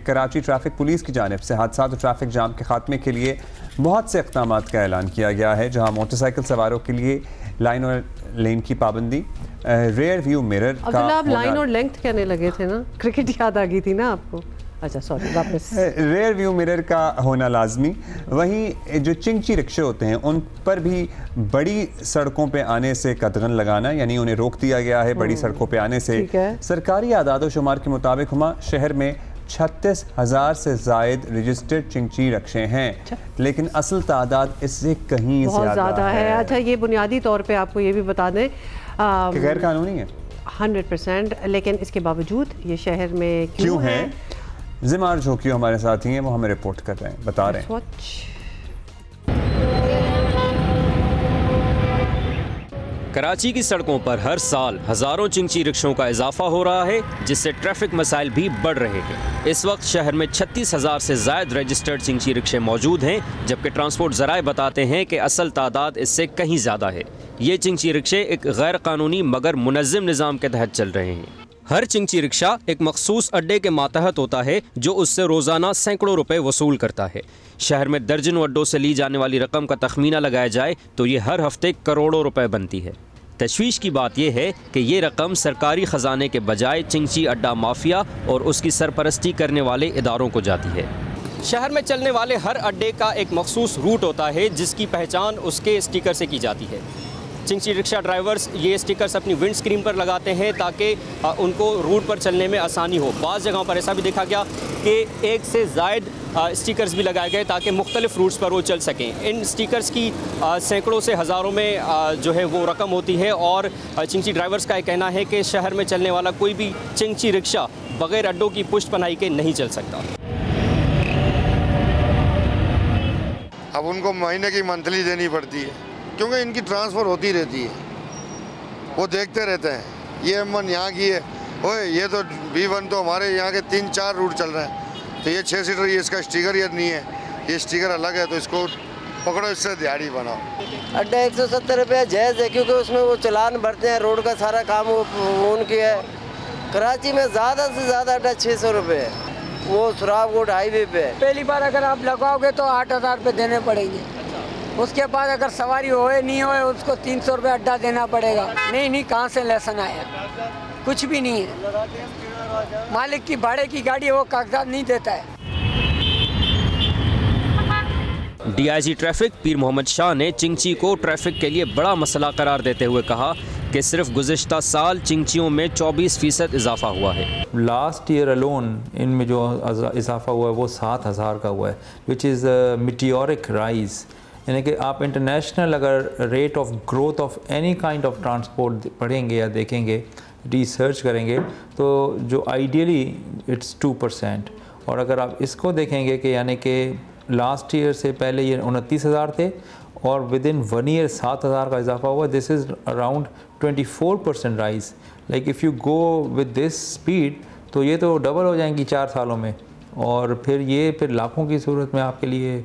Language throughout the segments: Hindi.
कराची ट्रैफिक पुलिस की जानिब से हादसा और ट्रैफिक जाम के खात्मे के लिए बहुत से इक़दाम का ऐलान किया गया है, जहाँ मोटरसाइकिल सवारों के लिए लाइन और लेन की पाबंदी, रेयर व्यू मिरर का आप लाइन और लेंथ कहने लगे थे ना, क्रिकेट याद आ गई थी ना आपको। अच्छा सॉरी, वापस। रेयर व्यू मिरर का होना लाजमी। वहीं जो चिंची रिक्शे होते हैं उन पर भी बड़ी सड़कों पे आने से कदगन लगाना, यानी उन्हें रोक दिया गया है बड़ी सड़कों पे आने से। सरकारी आदाद शुमार के मुताबिक हुमा शहर में 36,000 से जायद रजिस्टर्ड चिंची रिक्शे हैं, लेकिन असल तादाद इससे कहीं ज़्यादा है। अच्छा, ये बुनियादी तौर पे आपको ये भी बता दें कि गैर कानूनी है 100%, लेकिन इसके बावजूद ये शहर में क्यों है? ज़िमार झोंकियो हमारे साथी हैं, वो हमें रिपोर्ट कर रहे हैं, बता रहे हैं। कराची की सड़कों पर हर साल हज़ारों चिंची रिक्शों का इजाफा हो रहा है, जिससे ट्रैफिक मसाइल भी बढ़ रहे हैं। इस वक्त शहर में 36,000 से ज़ायद रजिस्टर्ड चिंची रिक्शे मौजूद हैं, जबकि ट्रांसपोर्ट ज़राए बताते हैं कि असल तादाद इससे कहीं ज़्यादा है। ये चिंची रिक्शे एक गैर कानूनी मगर मुनज़्ज़म निज़ाम के तहत चल रहे हैं। हर चिंची रिक्शा एक मखसूस अड्डे के मातहत होता है, जो उससे रोज़ाना सैकड़ों रुपए वसूल करता है। शहर में दर्जनों अड्डों से ली जाने वाली रकम का तखमीना लगाया जाए तो ये हर हफ्ते करोड़ों रुपए बनती है। तशवीश की बात यह है कि ये रकम सरकारी ख़जाने के बजाय चिंची अड्डा माफिया और उसकी सरपरस्ती करने वाले इदारों को जाती है। शहर में चलने वाले हर अड्डे का एक मखसूस रूट होता है, जिसकी पहचान उसके स्टिकर से की जाती है। चिंची रिक्शा ड्राइवर्स ये स्टिकर्स अपनी विंड स्क्रीन पर लगाते हैं ताकि उनको रूट पर चलने में आसानी हो। बाज़ जगहों पर ऐसा भी देखा गया कि एक से ज़ायद स्टिकर्स भी लगाए गए ताकि मुख्तलिफ रूट्स पर वो चल सकें। इन स्टिकर्स की सैकड़ों से हज़ारों में जो है वो रकम होती है, और चिंची ड्राइवर्स का कहना है कि शहर में चलने वाला कोई भी चिंची रिक्शा बग़ैर अड्डों की पुष्ट पनाही के नहीं चल सकता। अब उनको महीने की मंथली देनी पड़ती है, क्योंकि इनकी ट्रांसफ़र होती रहती है, वो देखते रहते हैं। ये M1 यहाँ की है, ओए ये तो B1 तो हमारे यहाँ के 3-4 रूट चल रहे हैं, तो ये 6 सीटर, ये इसका स्टिकर ये नहीं है, ये स्टिकर अलग है, तो इसको पकड़ो, इससे दिहाड़ी बनाओ। अड्डा 170 रुपये जायज़ है, क्योंकि उसमें वो चलान भरते हैं, रोड का सारा काम वो उनकी है। कराची में ज़्यादा से ज़्यादा अड्डा 600 रुपये है, वो सुराबकोट हाईवे पे। पहली बार अगर आप लगाओगे तो 8,000 रुपये देने पड़ेंगे। उसके बाद अगर सवारी होए नहीं होए उसको 300 रुपये अड्डा देना पड़ेगा। नहीं कहाँ से लेसन आया, कुछ भी नहीं है। मालिक की भाड़े की गाड़ी वो कागजात नहीं देता है। DIG ट्रैफिक पीर मोहम्मद शाह ने चिंची को ट्रैफिक के लिए बड़ा मसला करार देते हुए कहा कि सिर्फ गुज़िश्ता साल चिंचियों में 24% इजाफा हुआ है। लास्ट ईयर अलोन इनमें जो इजाफा हुआ है वो 7,000 का हुआ है, विच इज़ मीटियोरिक राइज। यानी कि आप इंटरनेशनल अगर rate of growth of any kind of transport पढ़ेंगे या देखेंगे, रिसर्च करेंगे, तो जो आइडियली इट्स 2%। और अगर आप इसको देखेंगे कि यानी कि लास्ट ईयर से पहले ये 29,000 थे और विद इन 1 ईयर 7,000 का इजाफा हुआ। This is around 24% rise. Like if you go with this speed तो ये तो डबल हो जाएंगी 4 सालों में, और फिर लाखों की सूरत में आपके लिए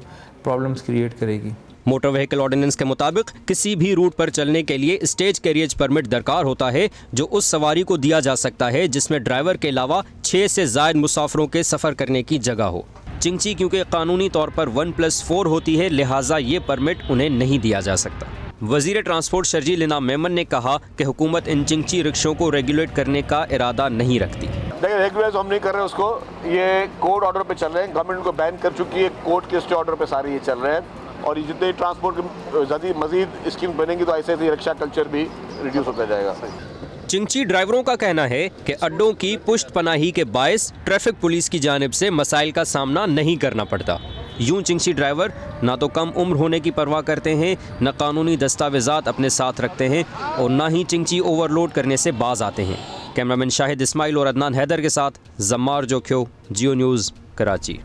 प्रॉब्लम्स क्रिएट करेगी। मोटर व्हीकल ऑर्डिनेंस के मुताबिक किसी भी रूट पर चलने के लिए स्टेज कैरियज परमिट दरकार होता है, जो उस सवारी को दिया जा सकता है जिसमें ड्राइवर के अलावा 6 से ज़ायद मुसाफिरों के सफ़र करने की जगह हो। चिंची क्योंकि कानूनी तौर पर 1+4 होती है, लिहाजा ये परमिट उन्हें नहीं दिया जा सकता। वज़ीर ट्रांसपोर्ट शर्जील इनाम मेमन ने कहा कि हुकूमत इन चिंची रिक्शों को रेगुलेट करने का इरादा नहीं रखती। देखिए, रेगुलेट हम नहीं कर रहे उसको, ये कोर्ट ऑर्डर पे चल रहे हैं, गवर्नमेंट को बैन कर चुकी है, कोर्ट के स्टे ऑर्डर पे सारे ये चल रहे हैं। और ये जितने ट्रांसपोर्ट की मज़ीद स्कीम बनेंगी तो ऐसे ही रिक्शा कल्चर भी रिड्यूस होता जाएगा। चिंची ड्राइवरों का कहना है कि अड्डों की पुष्ट पनाही के बायस ट्रैफिक पुलिस की जानिब से मसाइल का सामना नहीं करना पड़ता। यूं चिंची ड्राइवर ना तो कम उम्र होने की परवाह करते हैं, न कानूनी दस्तावेजात अपने साथ रखते हैं, और ना ही चिंची ओवरलोड करने से बाज आते हैं। कैमरामैन शाहिद इस्माइल और अदनान हैदर के साथ ज़म्मार जोख्यो, जियो न्यूज़, कराची।